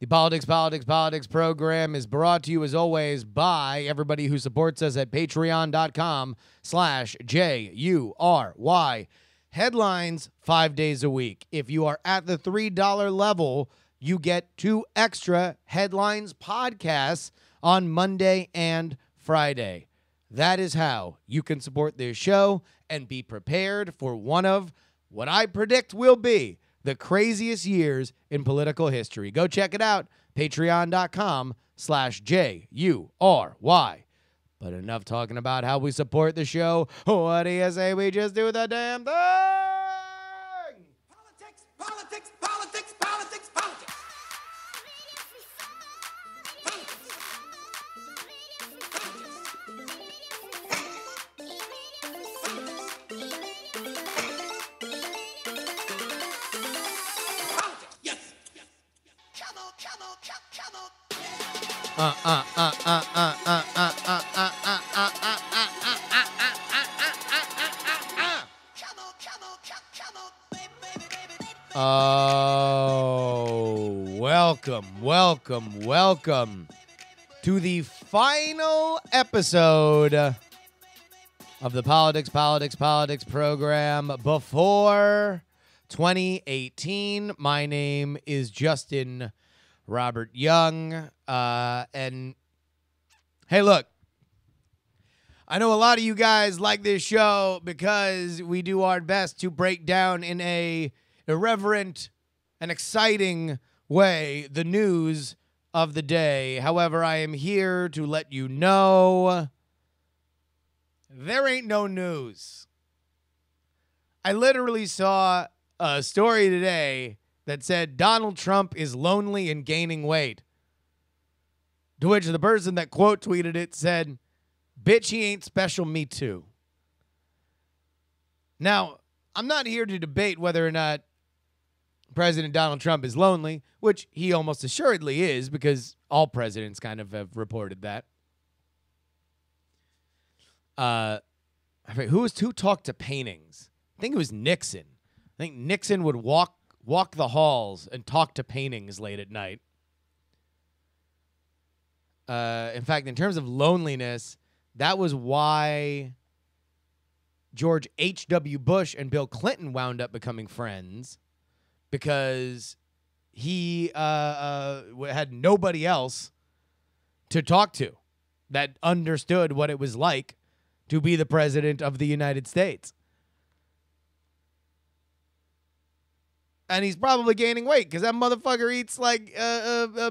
The Politics program is brought to you, as always, by everybody who supports us at patreon.com/JURY. Headlines 5 days a week. If you are at the $3 level, you get 2 extra Headlines podcasts on Monday and Friday. That is how you can support this show and be prepared for one of what I predict will be the craziest years in political history. Go check it out, patreon.com/JURY. But enough talking about how we support the show. What do you say we just do the damn thing? Politics, politics, politics, politics, politics. Yes. Oh, welcome to the final episode of the Politics program before 2018. My name is Justin Robert Young, and hey, look, I know a lot of you guys like this show because we do our best to break down in a irreverent and exciting way the news of the day. However, I am here to let you know there ain't no news. I literally saw a story today that said Donald Trump is lonely and gaining weight. To which the person that quote tweeted it said, "Bitch, he ain't special, me too." Now, I'm not here to debate whether or not President Donald Trump is lonely, which he almost assuredly is because all presidents kind of have reported that. Who talked to paintings? I think it was Nixon. I think Nixon would walk the halls and talk to paintings late at night. In fact, in terms of loneliness, that was why George H.W. Bush and Bill Clinton wound up becoming friends, because he had nobody else to talk to that understood what it was like to be the president of the United States. And he's probably gaining weight because that motherfucker eats like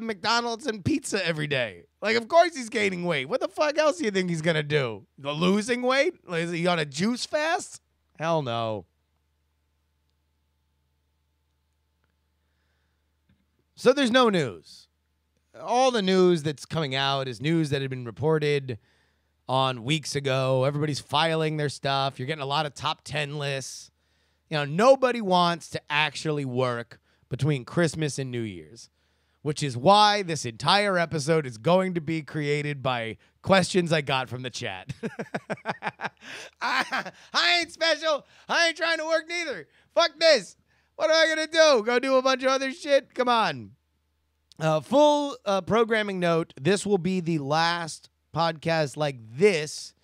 McDonald's and pizza every day. Like, of course he's gaining weight. What the fuck else do you think he's going to do? Losing weight? Is he on a juice fast? Hell no. So there's no news. All the news that's coming out is news that had been reported on weeks ago. Everybody's filing their stuff. You're getting a lot of top 10 lists. You know, nobody wants to actually work between Christmas and New Year's, which is why this entire episode is going to be created by questions I got from the chat. I ain't special. I ain't trying to work neither. Fuck this. What am I going to do? Go do a bunch of other shit? Come on. Full programming note, this will be the last podcast like this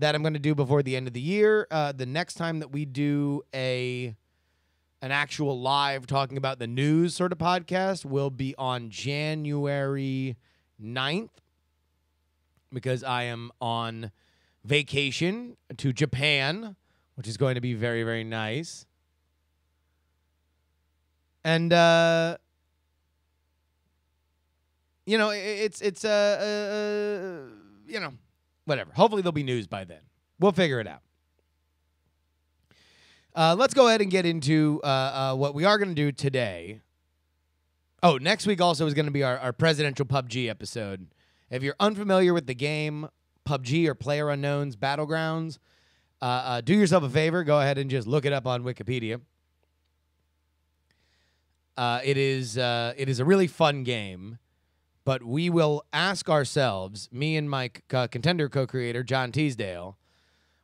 that I'm going to do before the end of the year. The next time that we do an actual live talking about the news sort of podcast will be on January 9th, because I am on vacation to Japan, which is going to be very, very nice. And, it's whatever. Hopefully there'll be news by then. We'll figure it out. Let's go ahead and get into what we are going to do today. Oh, next week also is going to be our presidential PUBG episode. If you're unfamiliar with the game, PUBG or PlayerUnknown's Battlegrounds, do yourself a favor. Go ahead and just look it up on Wikipedia. It is a really fun game, but we will ask ourselves, me and my Contender co-creator, John Teasdale,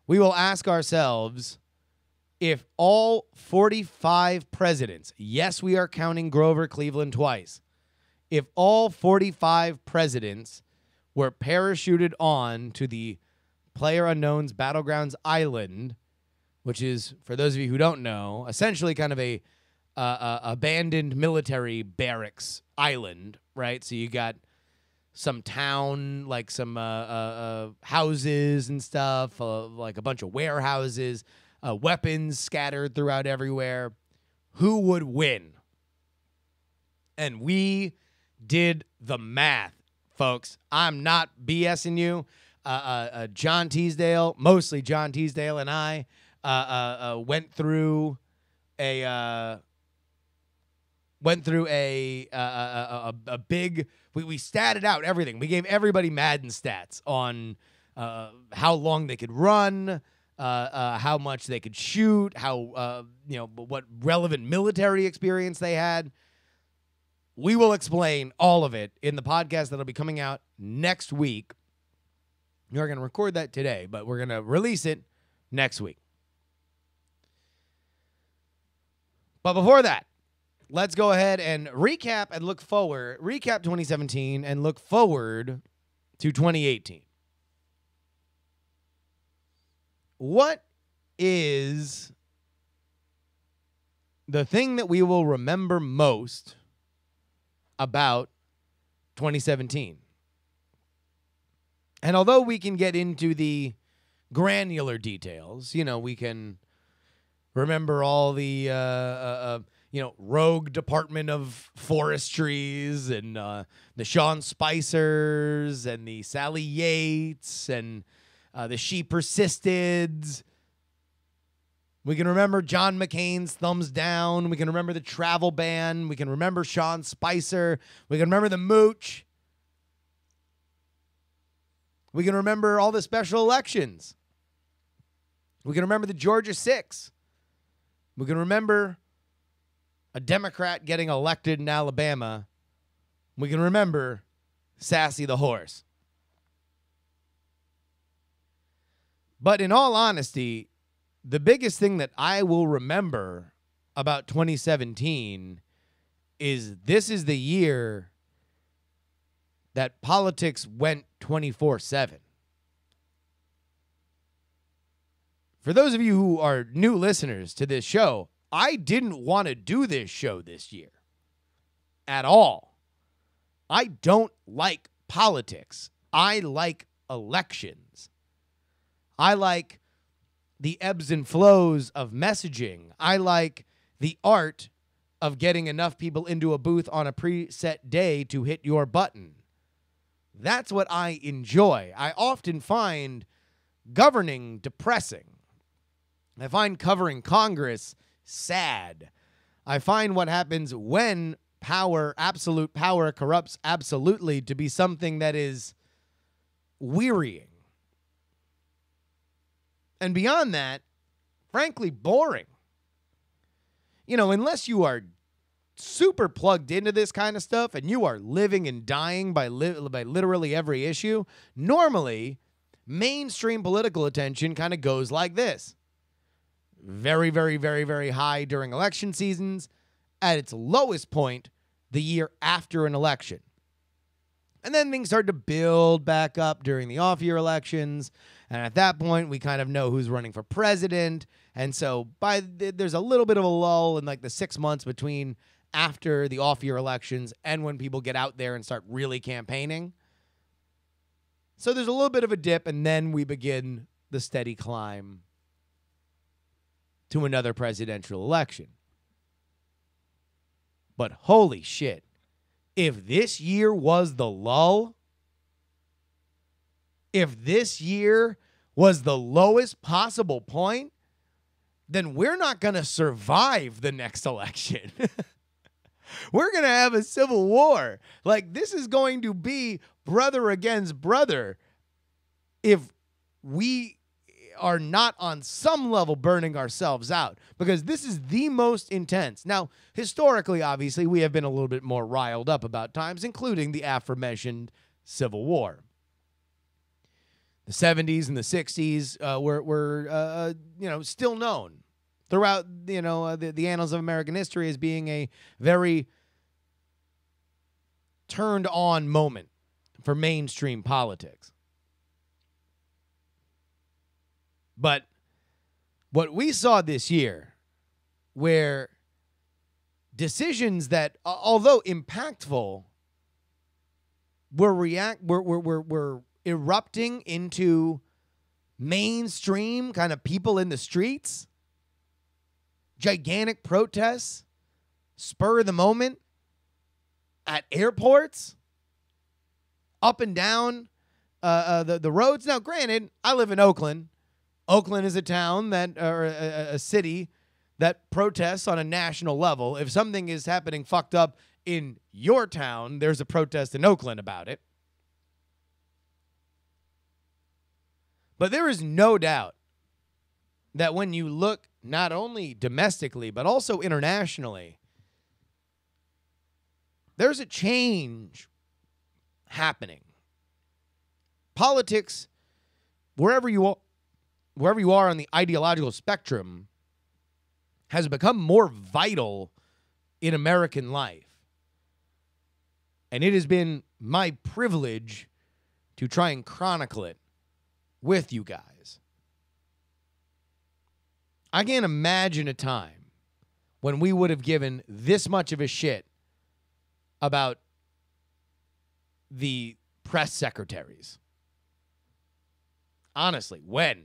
we will ask ourselves if all 45 presidents, yes, we are counting Grover Cleveland twice, if all 45 presidents were parachuted on to the PlayerUnknown's Battlegrounds Island, which is, for those of you who don't know, essentially kind of a abandoned military barracks island, right? So you got some town, like some houses and stuff, like a bunch of warehouses, weapons scattered throughout everywhere. Who would win? And we did the math, folks. I'm not BSing you. John Teasdale, mostly John Teasdale, and I went through a big. We statted out everything. We gave everybody Madden stats on how long they could run, how much they could shoot, how what relevant military experience they had. We will explain all of it in the podcast that'll be coming out next week. We're going to record that today, but we're going to release it next week. But before that, let's go ahead and recap and look forward. Recap 2017 and look forward to 2018. What is the thing that we will remember most about 2017? And although we can get into the granular details, we can remember all the rogue Department of Forestries and the Sean Spicers and the Sally Yates and the She Persisted. We can remember John McCain's thumbs down. We can remember the travel ban. We can remember Sean Spicer. We can remember the mooch. We can remember all the special elections. We can remember the Georgia 6. We can remember a Democrat getting elected in Alabama. We can remember Sassy the horse. But in all honesty, the biggest thing that I will remember about 2017 is this is the year that politics went 24/7. For those of you who are new listeners to this show, I didn't want to do this show this year at all. I don't like politics. I like elections. I like the ebbs and flows of messaging. I like the art of getting enough people into a booth on a preset day to hit your button. That's what I enjoy. I often find governing depressing. I find covering Congress sad. I find what happens when power, absolute power, corrupts absolutely to be something that is wearying. And beyond that, frankly, boring. Unless you are super plugged into this kind of stuff and you are living and dying by literally every issue, normally mainstream political attention kind of goes like this. Very, very, very, very high during election seasons, at its lowest point the year after an election. And then things start to build back up during the off-year elections. And at that point, we kind of know who's running for president. And so there's a little bit of a lull in like the 6 months between after the off-year elections and when people get out there and start really campaigning. So there's a little bit of a dip, and then we begin the steady climb to another presidential election. But holy shit, if this year was the lull, if this year was the lowest possible point, then we're not going to survive the next election. We're going to have a civil war. Like, this is going to be brother against brother if we are not on some level burning ourselves out, because this is the most intense. Now, historically, obviously, we have been a little bit more riled up about times, including the aforementioned Civil War. The 70s and the 60s were still known throughout, the annals of American history as being a very turned on moment for mainstream politics. But what we saw this year, where decisions that, although impactful, were erupting into mainstream kind of people in the streets, gigantic protests, spur of the moment at airports, up and down the roads. Now, granted, I live in Oakland. Oakland is a town that, or a city that protests on a national level. If something is happening fucked up in your town, there's a protest in Oakland about it. But there is no doubt that when you look not only domestically, but also internationally, there's a change happening. Politics, wherever you are on the ideological spectrum, has become more vital in American life. And it has been my privilege to try and chronicle it with you guys. I can't imagine a time when we would have given this much of a shit about the press secretaries. Honestly, when?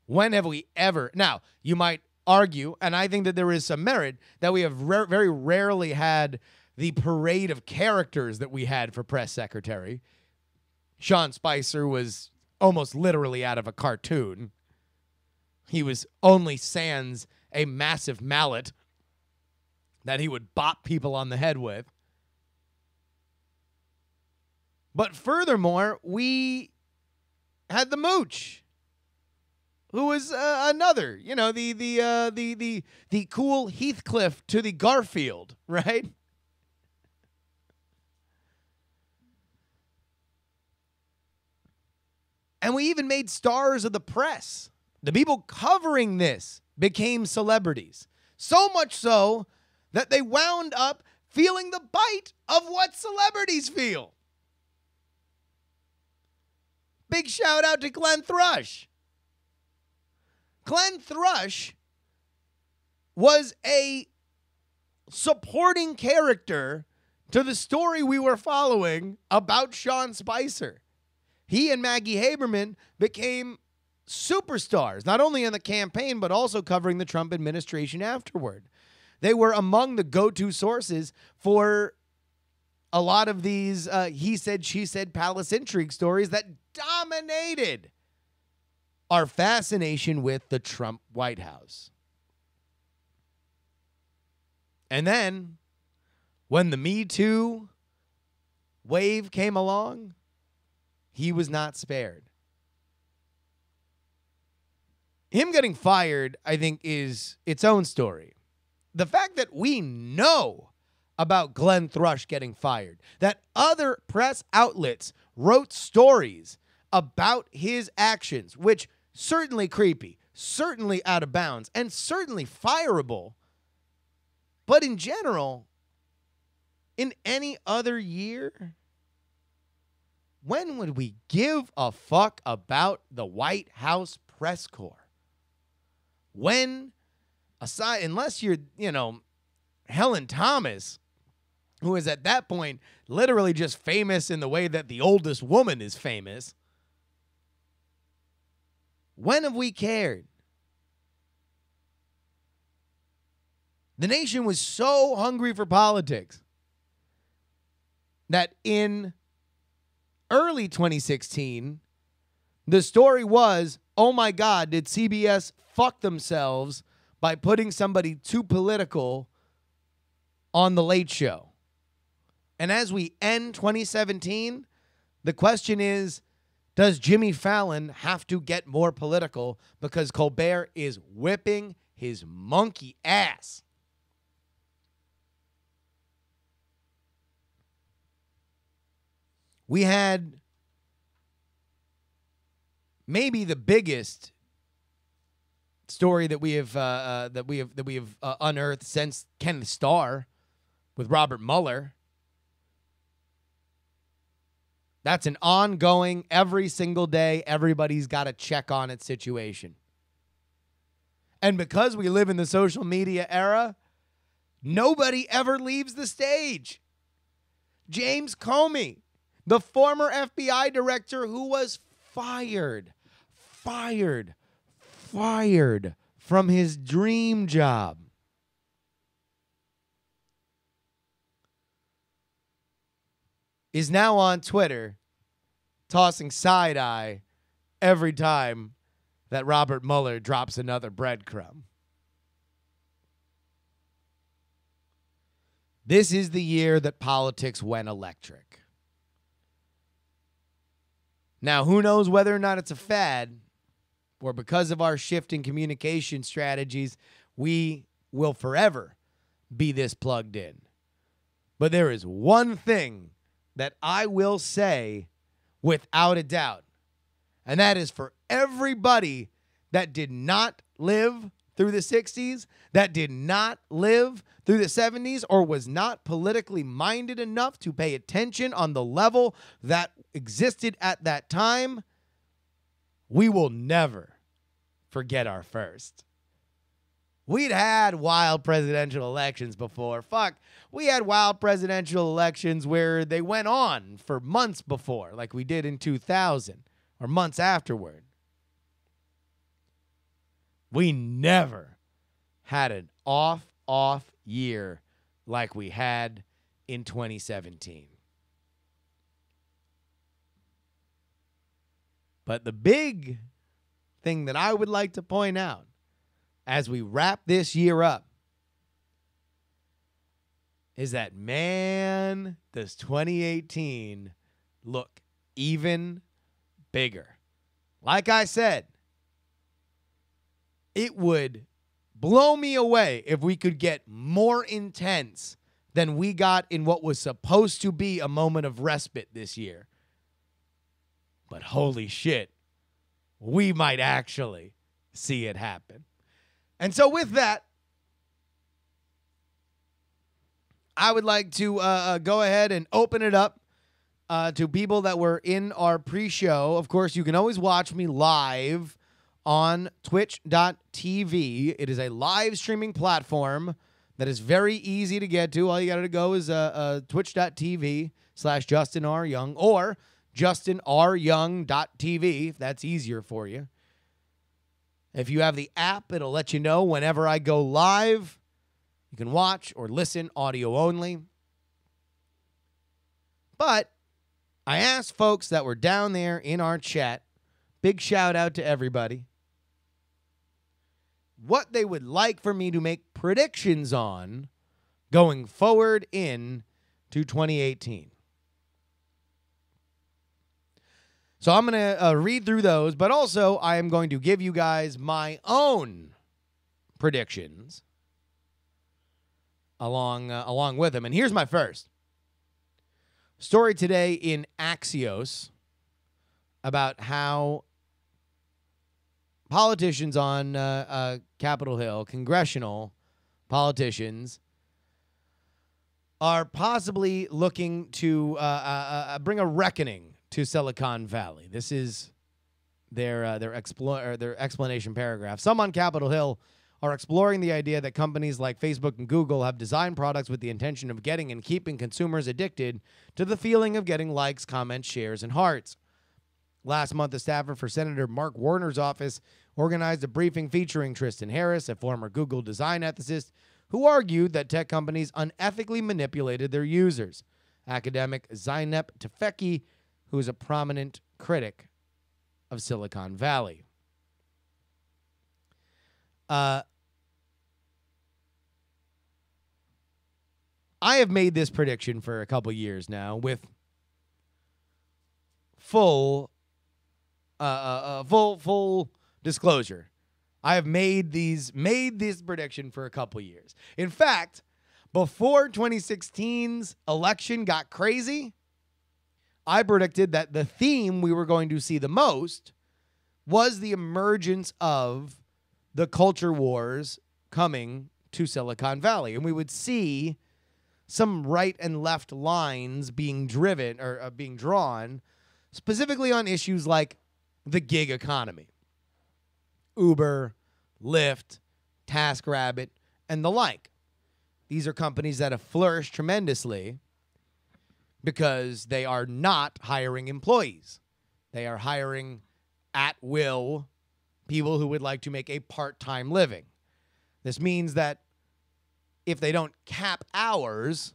When have we ever? Now, you might argue, and I think that there is some merit, that we have very rarely had the parade of characters that we had for press secretary. Sean Spicer was almost literally out of a cartoon. He was only sans a massive mallet that he would bop people on the head with. But furthermore, we had the Mooch, who was another, the cool Heathcliff to the Garfield, right? And we even made stars of the press. The people covering this became celebrities. So much so that they wound up feeling the bite of what celebrities feel. Big shout out to Glenn Thrush. Glenn Thrush was a supporting character to the story we were following about Sean Spicer. He and Maggie Haberman became superstars, not only in the campaign, but also covering the Trump administration afterward. They were among the go-to sources for a lot of these he said, she said, palace intrigue stories that dominated our fascination with the Trump White House. And then, when the Me Too wave came along, he was not spared. Him getting fired, I think, is its own story. The fact that we know about Glenn Thrush getting fired, that other press outlets wrote stories about his actions, which certainly creepy, certainly out of bounds, and certainly fireable. But in general, in any other year, when would we give a fuck about the White House press corps? When, aside, unless you're, Helen Thomas, who is at that point literally just famous in the way that the oldest woman is famous, when have we cared? The nation was so hungry for politics that in early 2016, the story was, oh my God, did CBS fuck themselves by putting somebody too political on The Late Show? And as we end 2017, the question is, does Jimmy Fallon have to get more political because Colbert is whipping his monkey ass? We had maybe the biggest story that we have unearthed since Ken Starr with Robert Mueller. That's an ongoing, every single day, everybody's got to check on it situation. And because we live in the social media era, nobody ever leaves the stage. James Comey, the former FBI director who was fired from his dream job, is now on Twitter tossing side-eye every time that Robert Mueller drops another breadcrumb. This is the year that politics went electric. Now, who knows whether or not it's a fad, or because of our shift in communication strategies, we will forever be this plugged in. But there is one thing that I will say without a doubt, and that is for everybody that did not live through the 60s, that did not live through the 70s, or was not politically minded enough to pay attention on the level that existed at that time, we will never forget our first. We'd had wild presidential elections before. We had wild presidential elections where they went on for months before, like we did in 2000, or months afterward. We never had an off year like we had in 2017. But the big thing that I would like to point out as we wrap this year up is that, man, does 2018 look even bigger. Like I said, it would blow me away if we could get more intense than we got in what was supposed to be a moment of respite this year. But holy shit, we might actually see it happen. And so with that, I would like to go ahead and open it up to people that were in our pre-show. Of course, you can always watch me live on twitch.tv. It is a live streaming platform that is very easy to get to. All you got to go is twitch.tv/Justin R. Young or justinryoung.tv if that's easier for you. If you have the app, it'll let you know whenever I go live. You can watch or listen audio only. But I asked folks that were down there in our chat, big shout out to everybody, what they would like for me to make predictions on going forward into 2018. So I'm going to read through those, but also I am going to give you guys my own predictions along with them. And here's my first story today in Axios about how politicians on Capitol Hill, congressional politicians, are possibly looking to bring a reckoning to Silicon Valley. This is their explanation paragraph. Some on Capitol Hill are exploring the idea that companies like Facebook and Google have designed products with the intention of getting and keeping consumers addicted to the feeling of getting likes, comments, shares, and hearts. Last month, a staffer for Senator Mark Warner's office organized a briefing featuring Tristan Harris, a former Google design ethicist, who argued that tech companies unethically manipulated their users. Academic Zeynep Tufekci, who is a prominent critic of Silicon Valley. I have made this prediction for a couple years now with full disclosure. I have made this prediction for a couple years. In fact, before 2016's election got crazy, I predicted that the theme we were going to see the most was the emergence of the culture wars coming to Silicon Valley. And we would see some right and left lines being driven or being drawn specifically on issues like the gig economy. Uber, Lyft, TaskRabbit, and the like. These are companies that have flourished tremendously because they are not hiring employees. They are hiring at will people who would like to make a part-time living. This means that if they don't cap hours,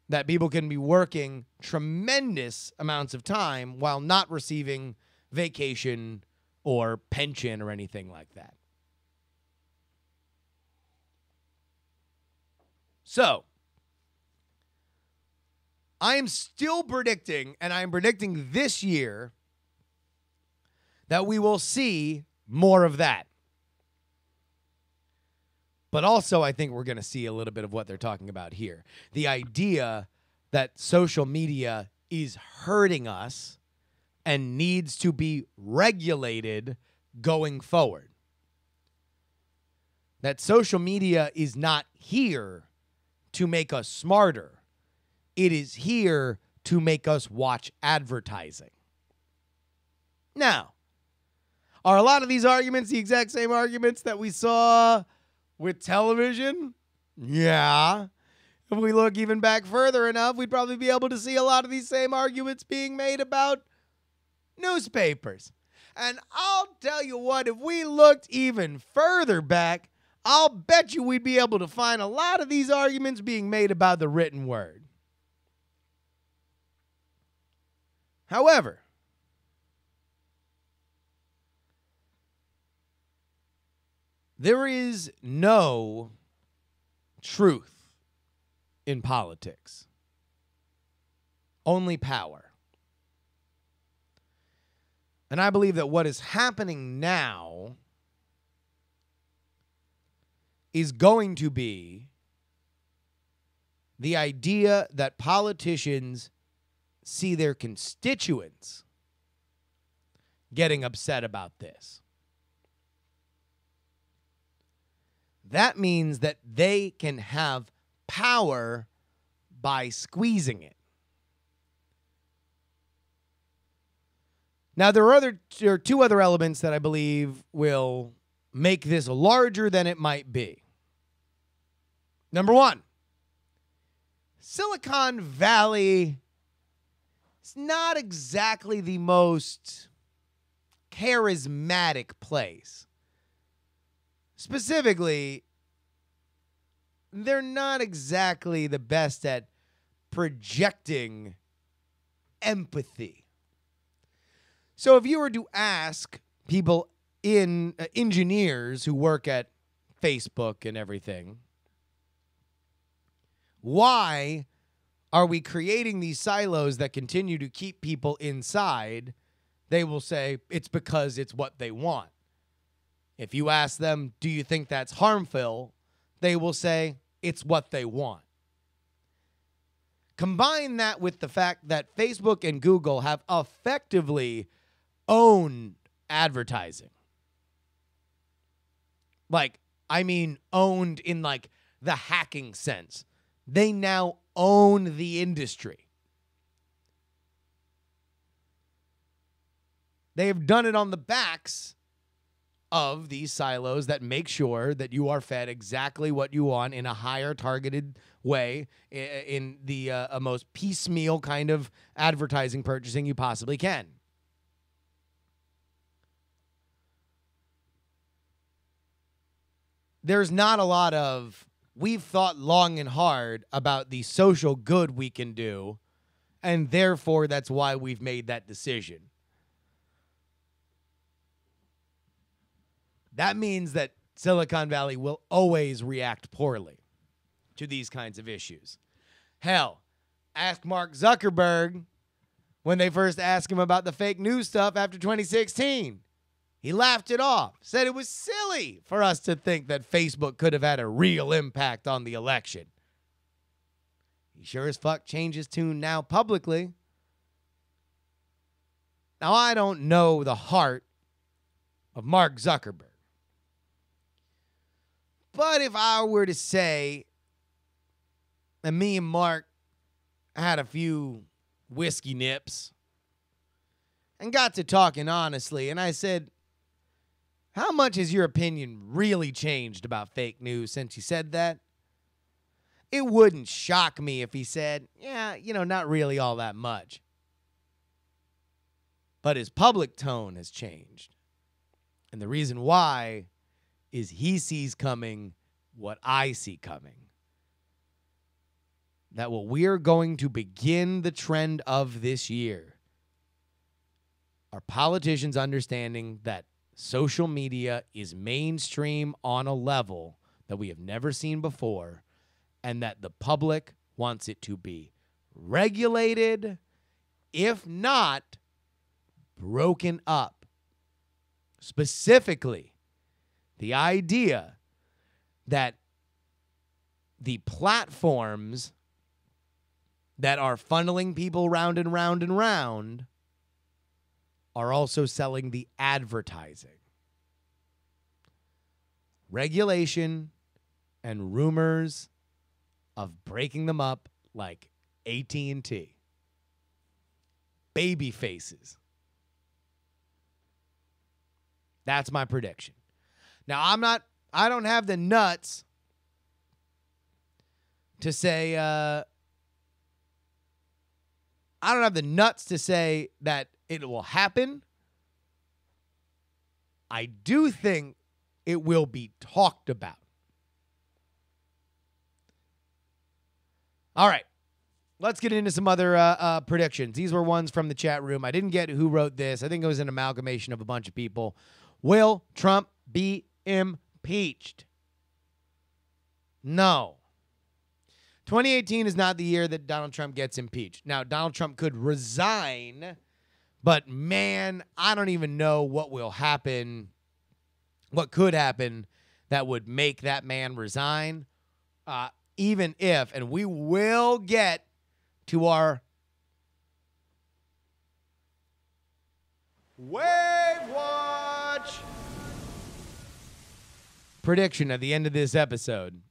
that people can be working tremendous amounts of time while not receiving vacation or pension or anything like that. So, I am still predicting, and I am predicting this year, that we will see more of that. But also, I think we're going to see a little bit of what they're talking about here. The idea that social media is hurting us and needs to be regulated going forward. That social media is not here to make us smarter. It is here to make us watch advertising. Now, are a lot of these arguments the exact same arguments that we saw with television? Yeah. If we look even back further enough, we'd probably be able to see a lot of these same arguments being made about newspapers. And I'll tell you what, if we looked even further back, I'll bet you we'd be able to find a lot of these arguments being made about the written word. However, there is no truth in politics, only power. And I believe that what is happening now is going to be the idea that politicians see their constituents getting upset about this. That means that they can have power by squeezing it. Now, there are two other elements that I believe will make this larger than it might be. Number one, Silicon Valley is not exactly the most charismatic place. Specifically, they're not exactly the best at projecting empathy. So if you were to ask people engineers who work at Facebook and everything, why are we creating these silos that continue to keep people inside? They will say it's because it's what they want. If you ask them, do you think that's harmful? They will say it's what they want. Combine that with the fact that Facebook and Google have effectively owned advertising. Owned in the hacking sense. They now own the industry. They have done it on the backs of these silos that make sure that you are fed exactly what you want in a higher targeted way, in the most piecemeal kind of advertising purchasing you possibly can. There's not a lot of, we've thought long and hard about the social good we can do, and therefore that's why we've made that decision. That means that Silicon Valley will always react poorly to these kinds of issues. Hell, ask Mark Zuckerberg when they first asked him about the fake news stuff after 2016. He laughed it off, said it was silly for us to think that Facebook could have had a real impact on the election. He sure as fuck changed his tune now publicly. Now, I don't know the heart of Mark Zuckerberg. But if I were to say that me and Mark had a few whiskey nips and got to talking honestly. And I said, how much has your opinion really changed about fake news since you said that? It wouldn't shock me if he said, yeah, not really all that much. But his public tone has changed. And the reason why is he sees coming what I see coming. That what we're going to begin the trend of this year are politicians understanding that social media is mainstream on a level that we have never seen before, and that the public wants it to be regulated, if not broken up. Specifically, the idea that the platforms that are funneling people round and round and round are also selling the advertising. Regulation and rumors of breaking them up like AT&T. Baby faces. That's my prediction. Now, I don't have the nuts to say, I don't have the nuts to say that it will happen. I do think it will be talked about. All right. Let's get into some other predictions. These were ones from the chat room. I didn't get who wrote this. I think it was an amalgamation of a bunch of people. Will Trump be impeached? No. 2018 is not the year that Donald Trump gets impeached. Now, Donald Trump could resign, but man, I don't even know what will happen, what could happen that would make that man resign, even if, and we will get to our Wave Watch prediction at the end of this episode.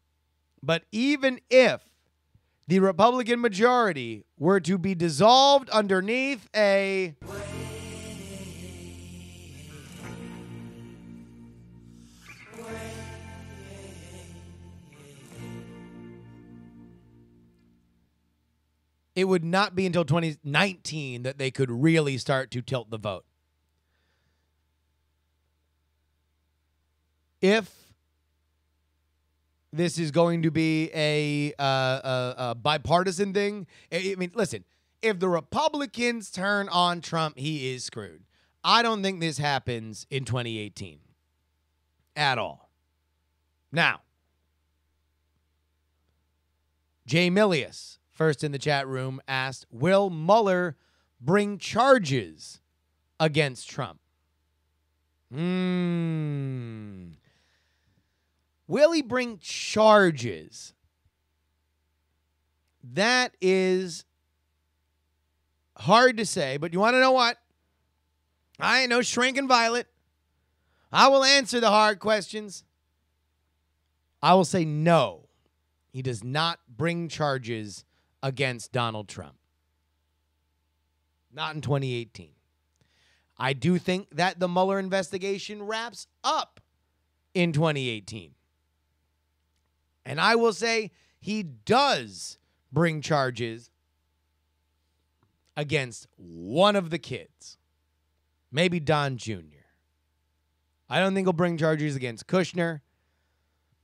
But even if the Republican majority were to be dissolved underneath a it would not be until 2019 that they could really start to tilt the vote. If this is going to be a bipartisan thing, I mean, listen, if the Republicans turn on Trump, he is screwed. I don't think this happens in 2018 at all. Now, Jay Milius, first in the chat room, asked, will Mueller bring charges against Trump? Will he bring charges? That is hard to say, but you want to know what? I ain't no shrinking violet. I will answer the hard questions. I will say no. He does not bring charges against Donald Trump. Not in 2018. I do think that the Mueller investigation wraps up in 2018. And I will say he does bring charges against one of the kids. Maybe Don Jr. I don't think he'll bring charges against Kushner,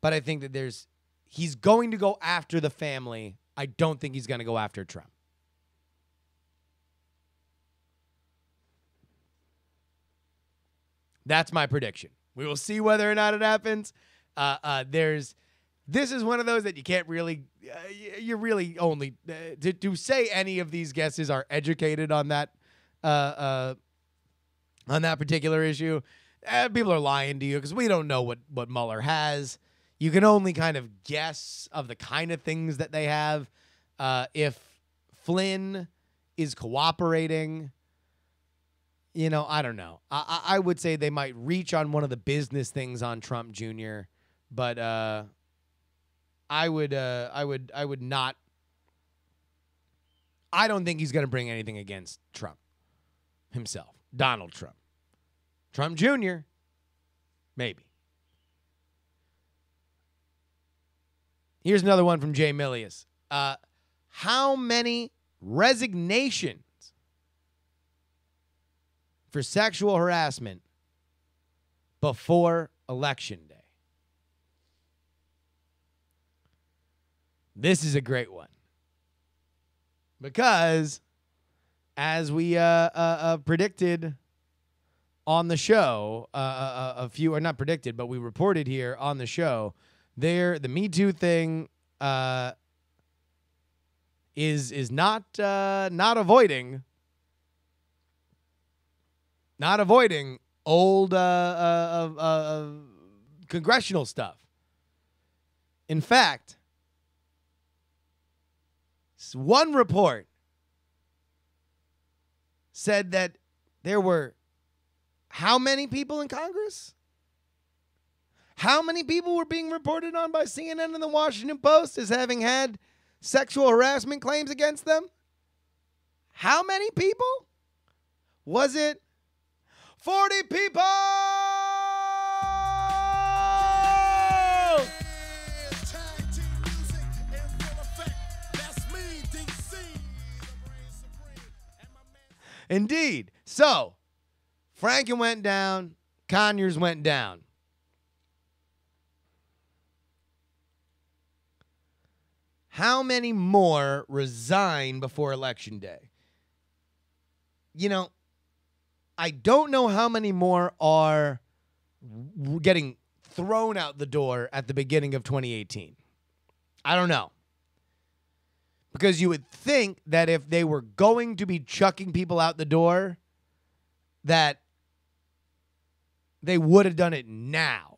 but I think that he's going to go after the family. I don't think he's going to go after Trump. That's my prediction. We will see whether or not it happens. This is one of those that you can't really, you're really only, to say any of these guesses are educated on that particular issue. People are lying to you because we don't know what Mueller has. You can only kind of guess of the kind of things that they have. If Flynn is cooperating, I don't know. I would say they might reach on one of the business things on Trump Jr., but I would not I don't think he's going to bring anything against Trump himself, Donald Trump. Trump Jr., maybe. Here's another one from Jay Milius. How many resignations for sexual harassment before Election Day? This is a great one. Because, as we predicted on the show, not predicted, but we reported here on the show, the Me Too thing is not avoiding old congressional stuff. In fact, one report said that there were how many people in Congress? How many people were being reported on by CNN and the Washington Post as having had sexual harassment claims against them? How many people? Was it 40 people? Indeed. So, Franken went down, Conyers went down. How many more resign before Election Day? You know, I don't know how many more are getting thrown out the door at the beginning of 2018. I don't know. Because you would think that if they were going to be chucking people out the door, that they would have done it now.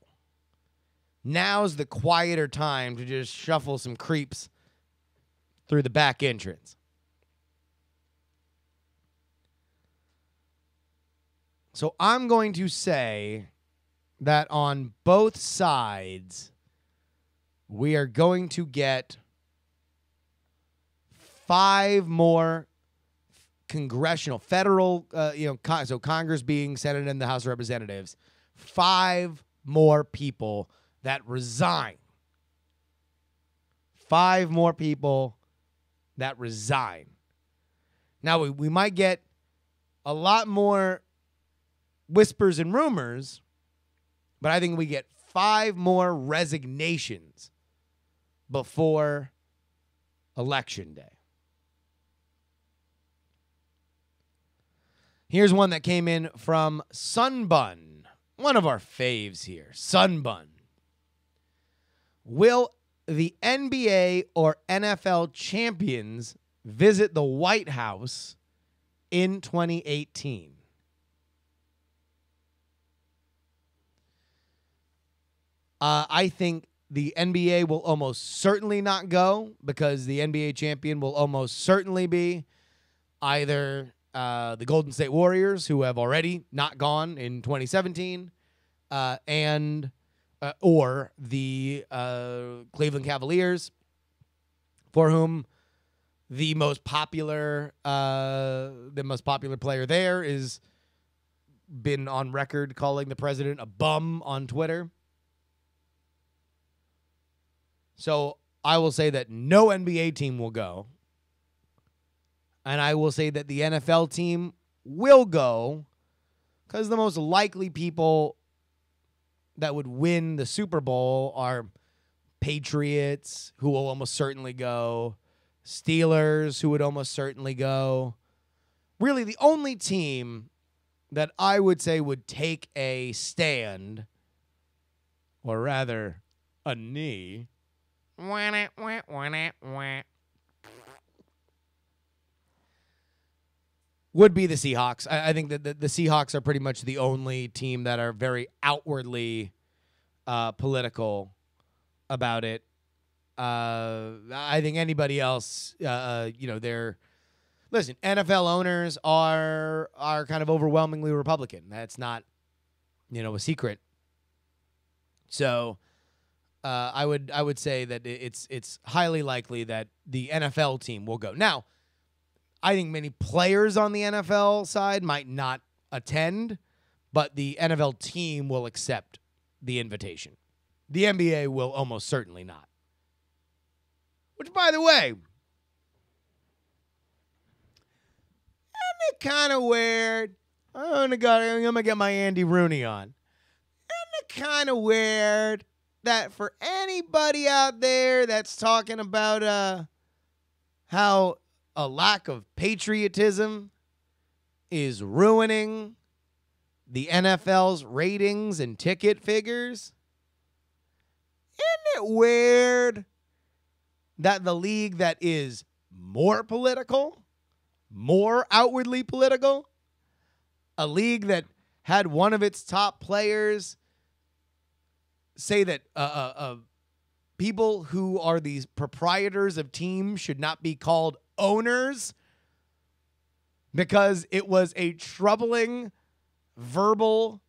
Now's the quieter time to just shuffle some creeps through the back entrance. So I'm going to say that on both sides, we are going to get 5 more federal, so Congress being Senate and the House of Representatives, 5 more people that resign. 5 more people that resign. Now, we might get a lot more whispers and rumors, but I think we get 5 more resignations before Election Day. Here's one that came in from Sunbun, one of our faves here. Sunbun. Will the NBA or NFL champions visit the White House in 2018? I think the NBA will almost certainly not go because the NBA champion will almost certainly be either the Golden State Warriors, who have already not gone in 2017, or the Cleveland Cavaliers, for whom the most popular player there is been on record calling the president a bum on Twitter. So I will say that no NBA team will go. And I will say that the NFL team will go because the most likely people that would win the Super Bowl are Patriots, who will almost certainly go, Steelers, who would almost certainly go. Really, the only team that I would say would take a stand, or rather, a knee, would be the Seahawks. I think that the Seahawks are pretty much the only team that are very outwardly political about it. I think anybody else, they're... Listen, NFL owners are kind of overwhelmingly Republican. That's not, a secret. So I would say that it's highly likely that the NFL team will go. Now, I think many players on the NFL side might not attend, but the NFL team will accept the invitation. The NBA will almost certainly not. Which, by the way, isn't it kind of weird? I'm gonna get my Andy Rooney on. Isn't it kind of weird that for anybody out there that's talking about how a lack of patriotism is ruining the NFL's ratings and ticket figures? Isn't it weird that the league that is more political, more outwardly political, a league that had one of its top players say that people who are these proprietors of teams should not be called owners because it was a troubling verbal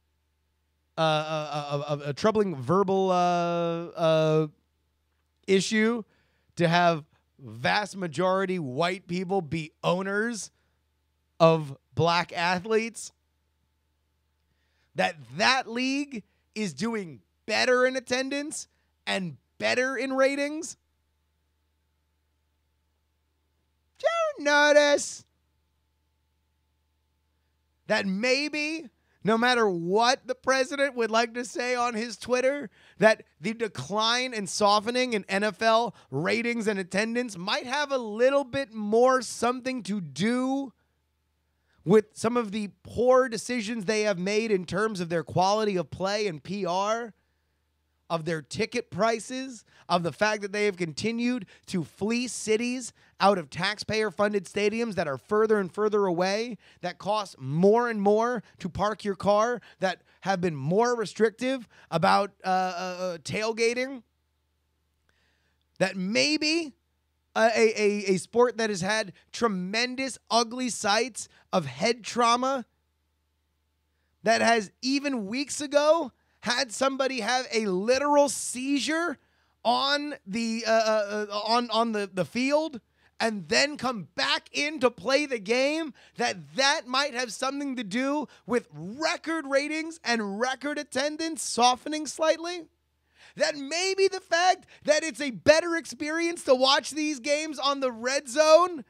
issue to have vast majority white people be owners of black athletes, that league is doing better in attendance and better in ratings? Do you notice that maybe, no matter what the president would like to say on his Twitter, that the decline and softening in NFL ratings and attendance might have a little bit more something to do with some of the poor decisions they have made in terms of their quality of play and PR, of their ticket prices, of the fact that they have continued to fleece cities out of taxpayer-funded stadiums that are further and further away, that cost more and more to park your car, that have been more restrictive about tailgating, that maybe a sport that has had tremendous ugly sights of head trauma, that has even weeks ago had somebody have a literal seizure on the the field and then come back in to play the game, that might have something to do with record ratings and record attendance softening slightly? That maybe the fact that it's a better experience to watch these games on the red zone,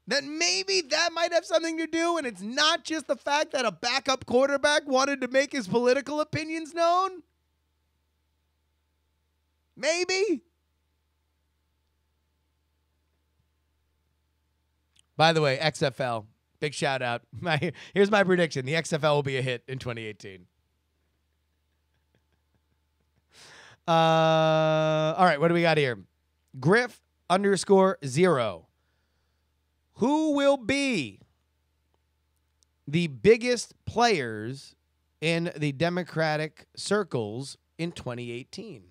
that maybe that might have something to do, and it's not just the fact that a backup quarterback wanted to make his political opinions known? Maybe. By the way, XFL, big shout out. Here's my prediction. The XFL will be a hit in 2018. All right, what do we got here? Griff_0. Who will be the biggest players in the Democratic circles in 2018?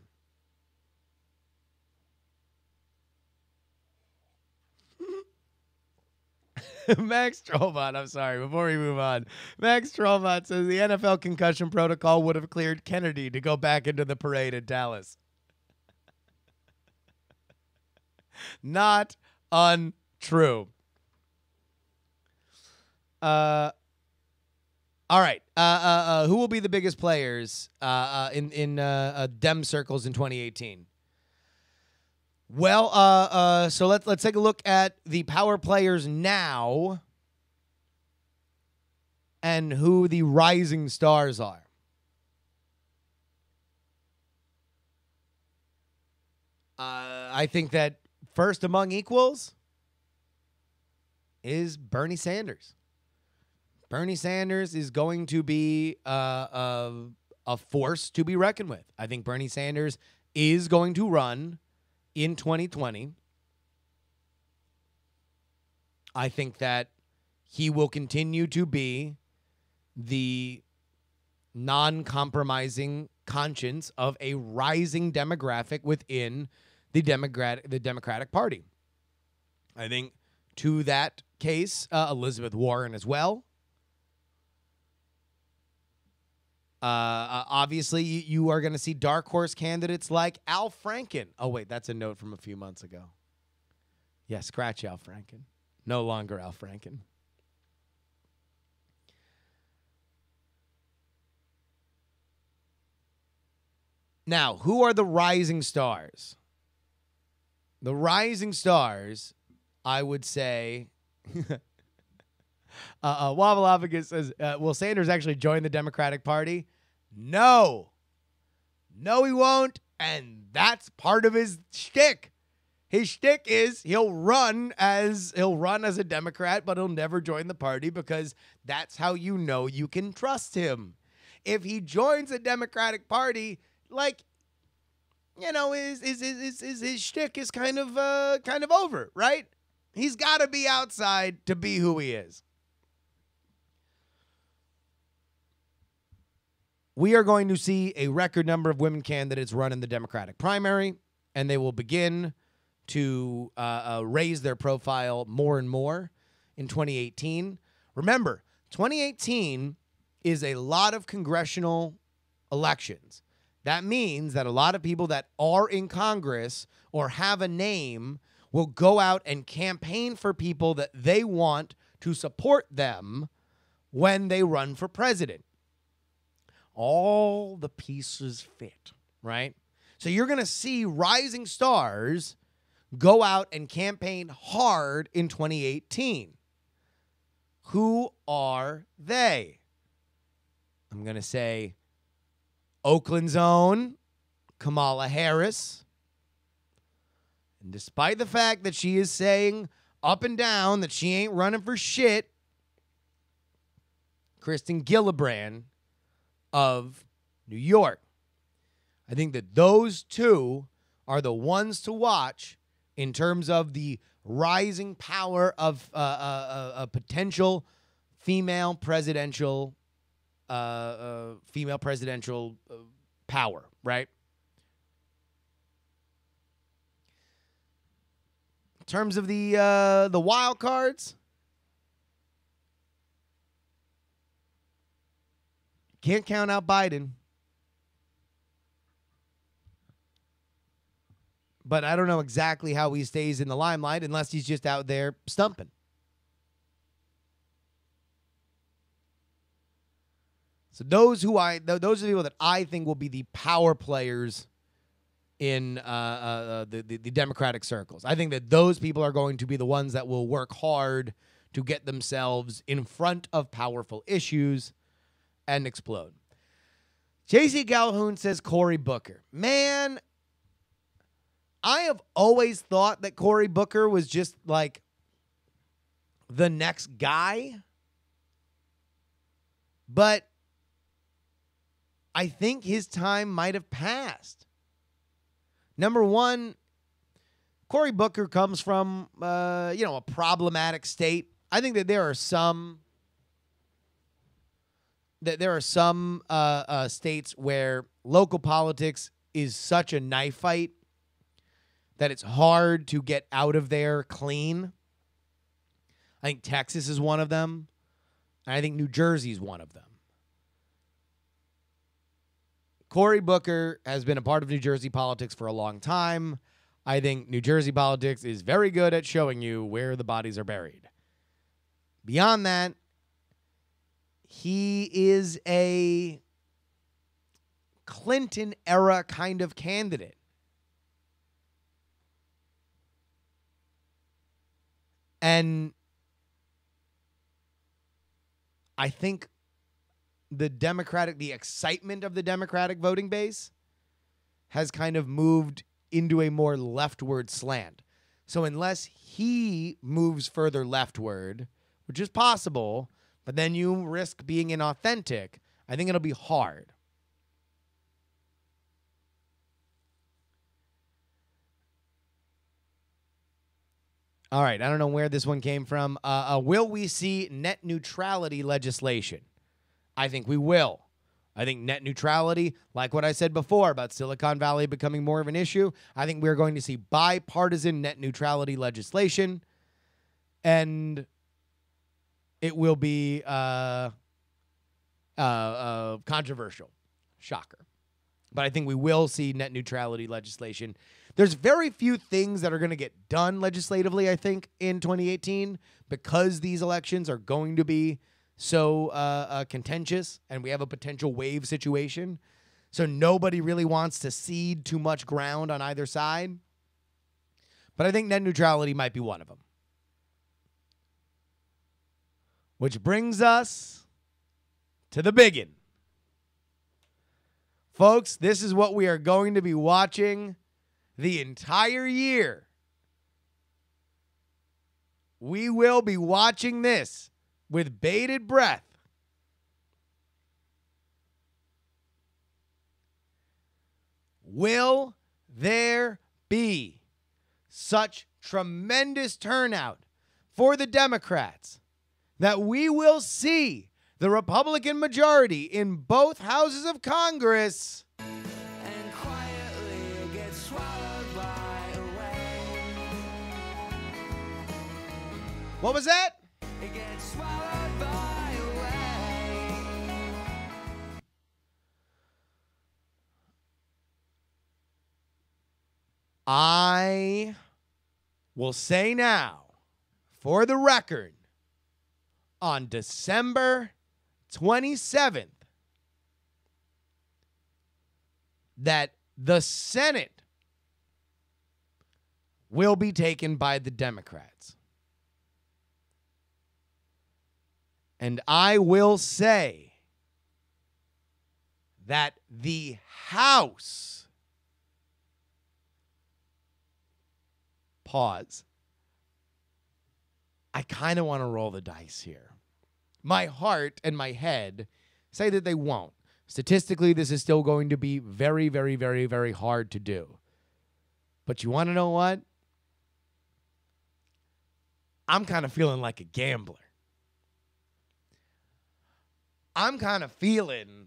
Max Trollbot, I'm sorry, before we move on. Max Trollbot says the NFL concussion protocol would have cleared Kennedy to go back into the parade in Dallas. Not untrue. All right. Who will be the biggest players in Dem circles in 2018? Well, so let's take a look at the power players now and who the rising stars are. I think that first among equals is Bernie Sanders. Bernie Sanders is going to be a force to be reckoned with. I think Bernie Sanders is going to run in 2020. I think that he will continue to be the non-compromising conscience of a rising demographic within the Democratic Party. I think to that case, Elizabeth Warren as well. Obviously, you are going to see dark horse candidates like Al Franken. Oh, wait, that's a note from a few months ago. Yeah, scratch Al Franken. No longer Al Franken. Now, who are the rising stars? The rising stars, I would say. Waffle Advocate says, will Sanders actually join the Democratic Party? No. No, he won't. And that's part of his shtick. His shtick is he'll run as a Democrat, but he'll never join the party because that's how you know you can trust him. If he joins the Democratic Party, his shtick is kind of over, right? He's got to be outside to be who he is. We are going to see a record number of women candidates run in the Democratic primary, and they will begin to raise their profile more and more in 2018. Remember, 2018 is a lot of congressional elections. That means that a lot of people that are in Congress or have a name will go out and campaign for people that they want to support them when they run for president. All the pieces fit, right? So you're going to see rising stars go out and campaign hard in 2018. Who are they? I'm going to say Oakland's own Kamala Harris. And despite the fact that she is saying up and down that she ain't running for shit, Kristen Gillibrand of New York. I think that those two are the ones to watch in terms of the rising power of a potential female presidential power, right? In terms of the wild cards, can't count out Biden. But I don't know exactly how he stays in the limelight unless he's just out there stumping. So those are the people that I think will be the power players in the Democratic circles. I think that those people are going to be the ones that will work hard to get themselves in front of powerful issues and explode. JC Calhoun says Cory Booker. Man, I have always thought that Cory Booker was just like the next guy. But I think his time might have passed. Number one, Cory Booker comes from, a problematic state. I think that there are some states where local politics is such a knife fight that it's hard to get out of there clean. I think Texas is one of them. And I think New Jersey is one of them. Cory Booker has been a part of New Jersey politics for a long time. I think New Jersey politics is very good at showing you where the bodies are buried. Beyond that, he is a Clinton-era kind of candidate. And I think the excitement of the Democratic voting base has kind of moved into a more leftward slant. So unless he moves further leftward, which is possible, but then you risk being inauthentic, I think it'll be hard. All right, I don't know where this one came from. Will we see net neutrality legislation? I think we will. I think net neutrality, like what I said before about Silicon Valley becoming more of an issue, I think we're going to see bipartisan net neutrality legislation, and it will be controversial. Shocker. But I think we will see net neutrality legislation There's very few things that are going to get done legislatively, I think, in 2018 because these elections are going to be so contentious and we have a potential wave situation. So nobody really wants to cede too much ground on either side. But I think net neutrality might be one of them. Which brings us to the biggin. Folks, this is what we are going to be watching the entire year. We will be watching this with bated breath. Will there be such tremendous turnout for the Democrats that we will see the Republican majority in both houses of Congress And quietly get swallowed by a wave. What was that? It gets swallowed by a wave. I will say now, for the record, on December 27th, that the Senate will be taken by the Democrats. And I will say that the House, pause, I kind of want to roll the dice here. My heart and my head say that they won't. Statistically, this is still going to be very, very, very, very hard to do. But you want to know what? I'm kind of feeling like a gambler. I'm kind of feeling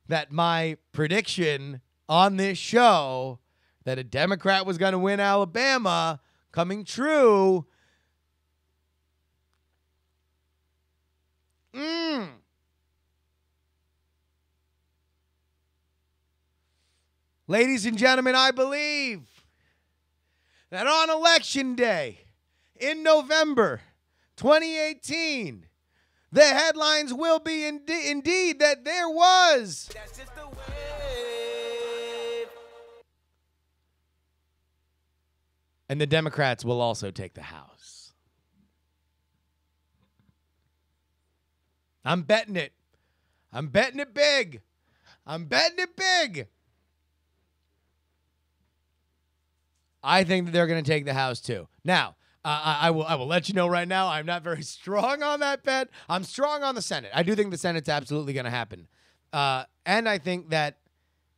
that my prediction on this show that a Democrat was going to win Alabama coming true. Ladies and gentlemen, I believe that on Election Day in November 2018, the headlines will be indeed that there was That's just the wave. and the Democrats will also take the House. I'm betting it. I'm betting it big. I'm betting it big. I think that they're going to take the House too. Now, I will let you know right now, I'm not very strong on that bet. I'm strong on the Senate. I do think the Senate's absolutely going to happen. And I think that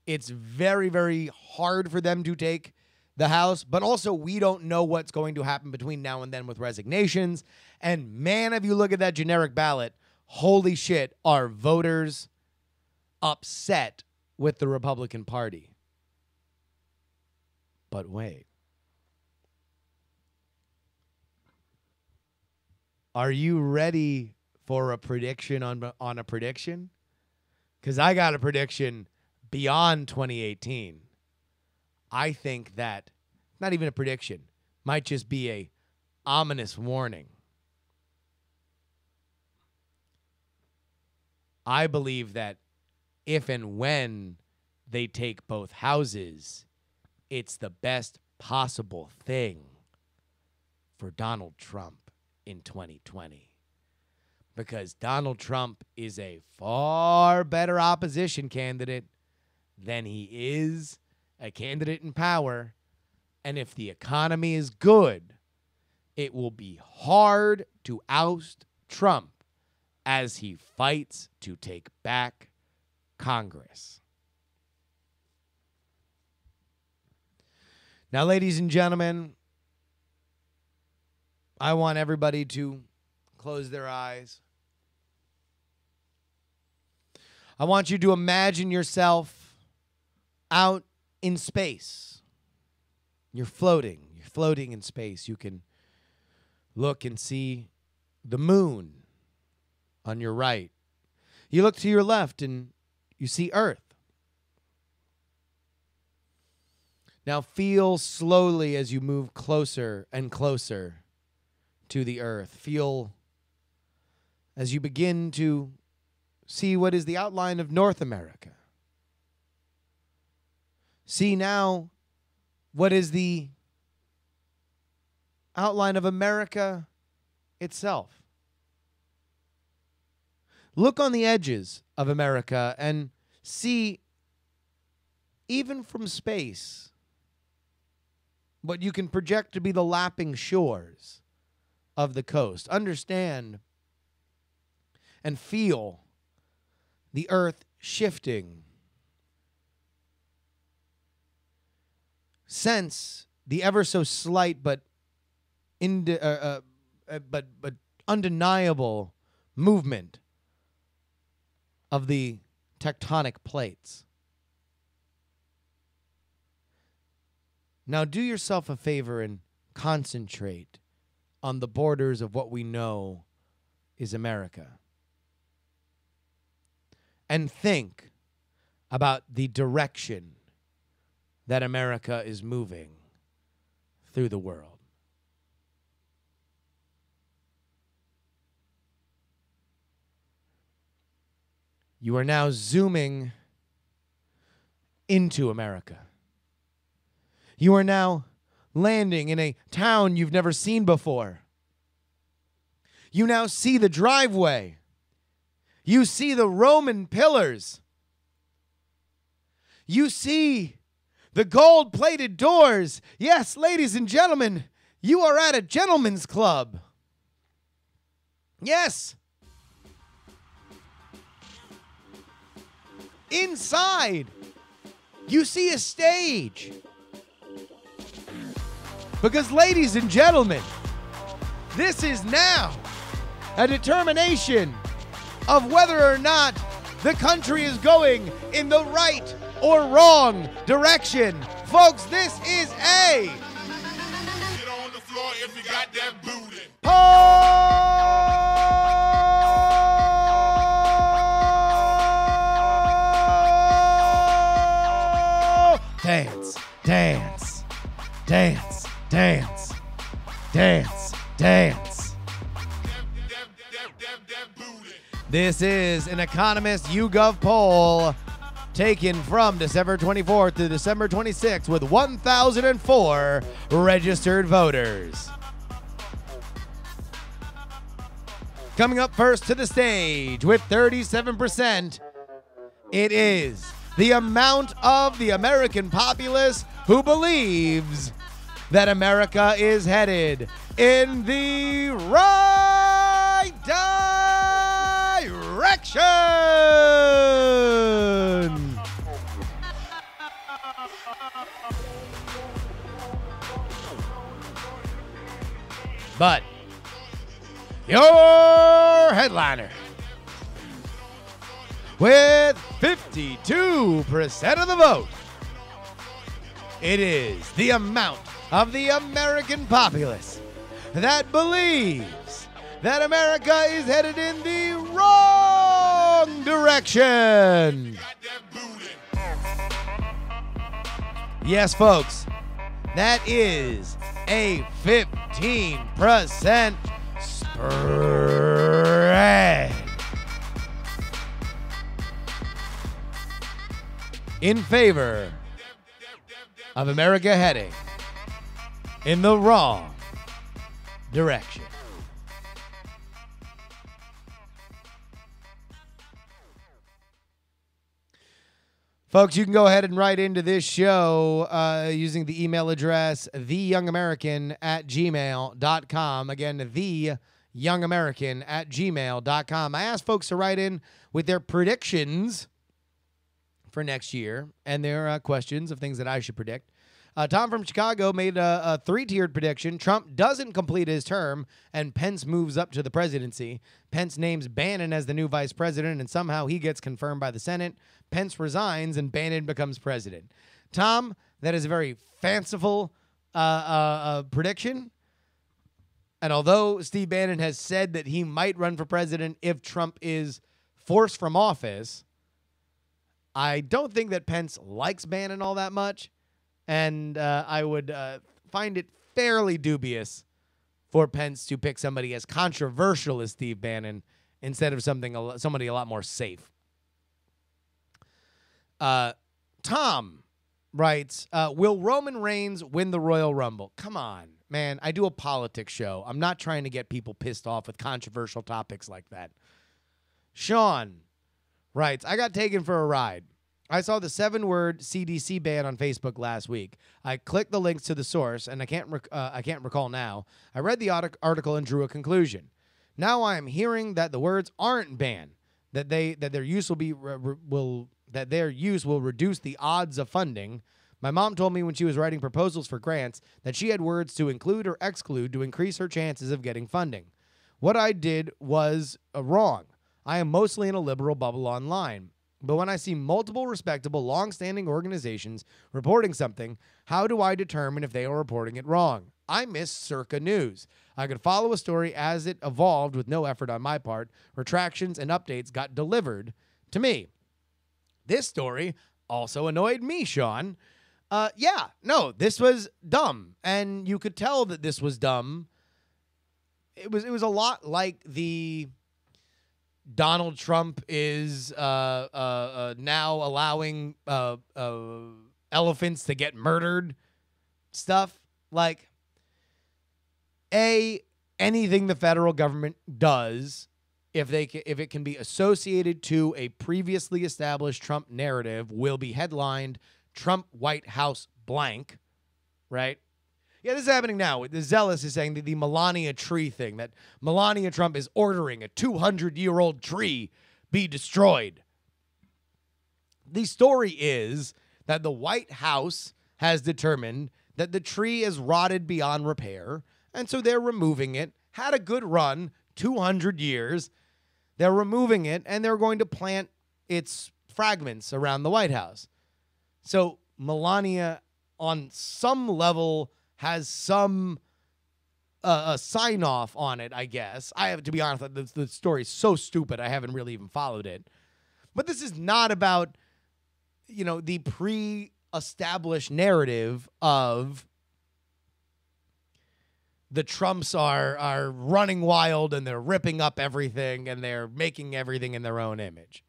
it's very, very hard for them to take the House, but also we don't know what's going to happen between now and then with resignations. And man, if you look at that generic ballot, holy shit, are voters upset with the Republican Party. But wait. Are you ready for a prediction on a prediction? Because I got a prediction beyond 2018. I think that, not even a prediction, might just be a ominous warning. I believe that if and when they take both houses, it's the best possible thing for Donald Trump in 2020. Because Donald Trump is a far better opposition candidate than he is a candidate in power. And if the economy is good, it will be hard to oust Trump as he fights to take back Congress. Now, ladies and gentlemen, I want everybody to close their eyes. I want you to imagine yourself out in space. You're floating in space. You can look and see the moon on your right. You look to your left and you see Earth. Now feel slowly as you move closer and closer to the earth. Feel as you begin to see what is the outline of North America. See now what is the outline of America itself. Look on the edges of America and see, even from space, what you can project to be the lapping shores of the coast. Understand and feel the earth shifting. Sense the ever so slight but undeniable movement of the tectonic plates. Now do yourself a favor and concentrate on the borders of what we know is America. And think about the direction that America is moving through the world. You are now zooming into America. You are now landing in a town you've never seen before. You now see the driveway. You see the Roman pillars. You see the gold-plated doors. Yes, ladies and gentlemen, you are at a gentleman's club. Yes. Inside, you see a stage. Because, ladies and gentlemen, this is now a determination of whether or not the country is going in the right or wrong direction. Folks, this is a Get on the floor if you got that booty. Dance, dance, dance, dance, dance, dance. This is an Economist YouGov poll taken from December 24th to December 26th with 1,004 registered voters. Coming up first to the stage with 37%, it is the amount of the American populace who believes that America is headed in the right direction. But your headliner, with 52% of the vote, it is the amount of the American populace that believes that America is headed in the wrong direction. Yes, folks, that is a 15% spread in favor of America heading in the wrong direction. Folks, you can go ahead and write into this show using the email address theyoungamerican@gmail.com. Again, theyoungamerican@gmail.com. I asked folks to write in with their predictions for next year and their questions of things that I should predict. Tom from Chicago made a three-tiered prediction. Trump doesn't complete his term, and Pence moves up to the presidency. Pence names Bannon as the new vice president, and somehow he gets confirmed by the Senate. Pence resigns, and Bannon becomes president. Tom, that is a very fanciful prediction. And although Steve Bannon has said that he might run for president if Trump is forced from office, I don't think that Pence likes Bannon all that much. And I would find it fairly dubious for Pence to pick somebody as controversial as Steve Bannon instead of somebody a lot more safe. Tom writes, will Roman Reigns win the Royal Rumble? Come on, man. I do a politics show. I'm not trying to get people pissed off with controversial topics like that. Sean writes, I got taken for a ride. I saw the 7-word CDC ban on Facebook last week. I clicked the links to the source, and I can't recall now. I read the article and drew a conclusion. Now I am hearing that the words aren't banned, that their use will reduce the odds of funding. My mom told me when she was writing proposals for grants that she had words to include or exclude to increase her chances of getting funding. What I did was wrong. I am mostly in a liberal bubble online. But when I see multiple respectable, long-standing organizations reporting something, how do I determine if they are reporting it wrong? I miss Circa News. I could follow a story as it evolved with no effort on my part. Retractions and updates got delivered to me. This story also annoyed me, Sean. This was dumb. And you could tell that this was dumb. It was a lot like the Donald Trump is now allowing elephants to get murdered stuff. Like, anything the federal government does, if it can be associated to a previously established Trump narrative, will be headlined Trump White House blank, right? Yeah, this is happening now. The Zealous is saying the Melania tree thing, that Melania Trump is ordering a 200-year-old tree be destroyed. The story is that the White House has determined that the tree is rotted beyond repair, and so they're removing it. Had a good run, 200 years. They're removing it, and they're going to plant its fragments around the White House. So Melania, on some level, has some a sign-off on it, I guess. I have to be honest, the story's so stupid, I haven't really even followed it. But this is not about, the pre-established narrative of the Trumps are running wild and they're ripping up everything and they're making everything in their own image.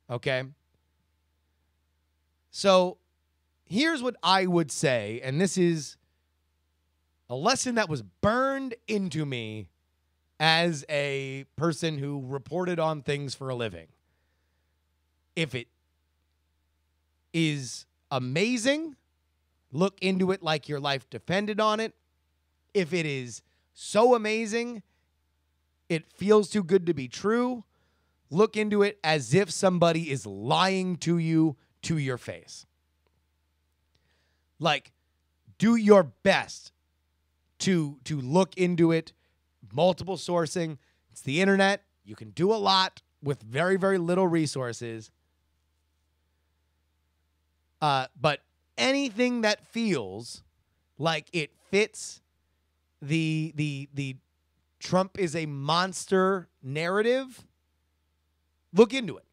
Okay? So here's what I would say, and this is a lesson that was burned into me as a person who reported on things for a living. If it is amazing, look into it like your life depended on it. If it is so amazing, it feels too good to be true, look into it as if somebody is lying to you to your face. Like, do your best to look into it, multiple sourcing. It's the internet. You can do a lot with very, very little resources. But anything that feels like it fits the Trump is a monster narrative, look into it.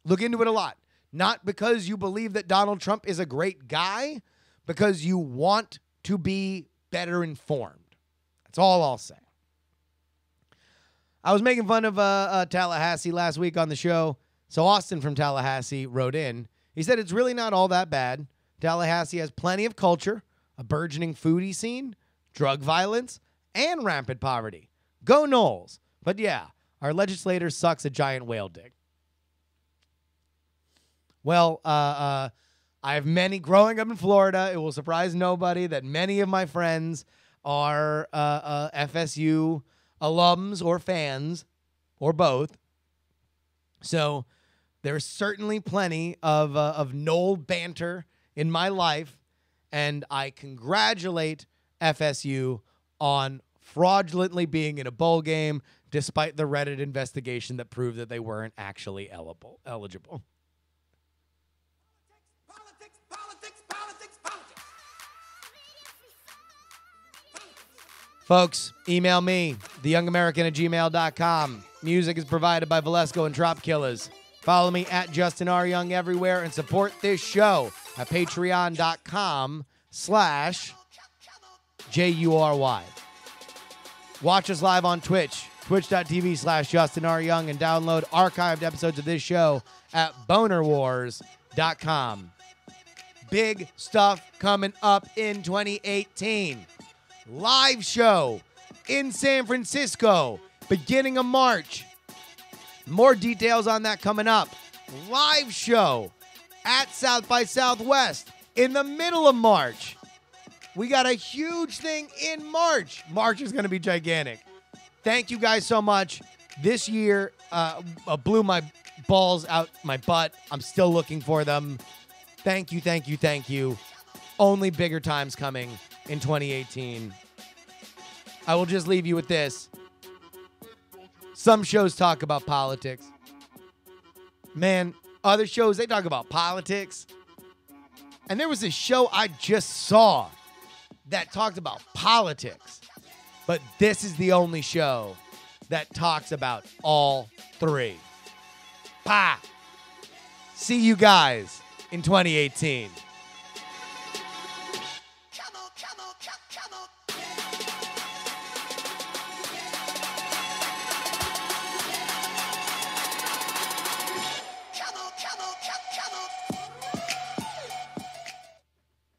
Look into it a lot. Not because you believe that Donald Trump is a great guy, because you want to be better informed. That's all I'll say. I was making fun of Tallahassee last week on the show. So Austin from Tallahassee wrote in. He said it's really not all that bad. Tallahassee has plenty of culture, a burgeoning foodie scene, drug violence, and rampant poverty. Go Knowles. But yeah, our legislator sucks a giant whale dick. Well, I have many, growing up in Florida, it will surprise nobody that many of my friends are FSU alums or fans, or both. So there's certainly plenty of Knoll banter in my life, and I congratulate FSU on fraudulently being in a bowl game, despite the Reddit investigation that proved that they weren't actually eligible. Folks, email me, theyoungamerican@gmail.com. Music is provided by Valesco and Drop Killers. Follow me at Justin R. Young everywhere and support this show at patreon.com Watch us live on Twitch, twitch.tv/JustinRYoung, and download archived episodes of this show at bonerwars.com. Big stuff coming up in 2018. Live show in San Francisco, beginning of March. More details on that coming up. Live show at South by Southwest in the middle of March. We got a huge thing in March. March is going to be gigantic. Thank you guys so much. This year blew my balls out my butt. I'm still looking for them. Thank you, thank you, thank you. Only bigger times coming in 2018. I will just leave you with this. Some shows talk about politics. Man, other shows, they talk about politics. And there was a show I just saw that talked about politics. But this is the only show that talks about all three. Pa! See you guys in 2018.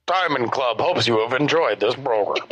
Diamond Club hopes you have enjoyed this program.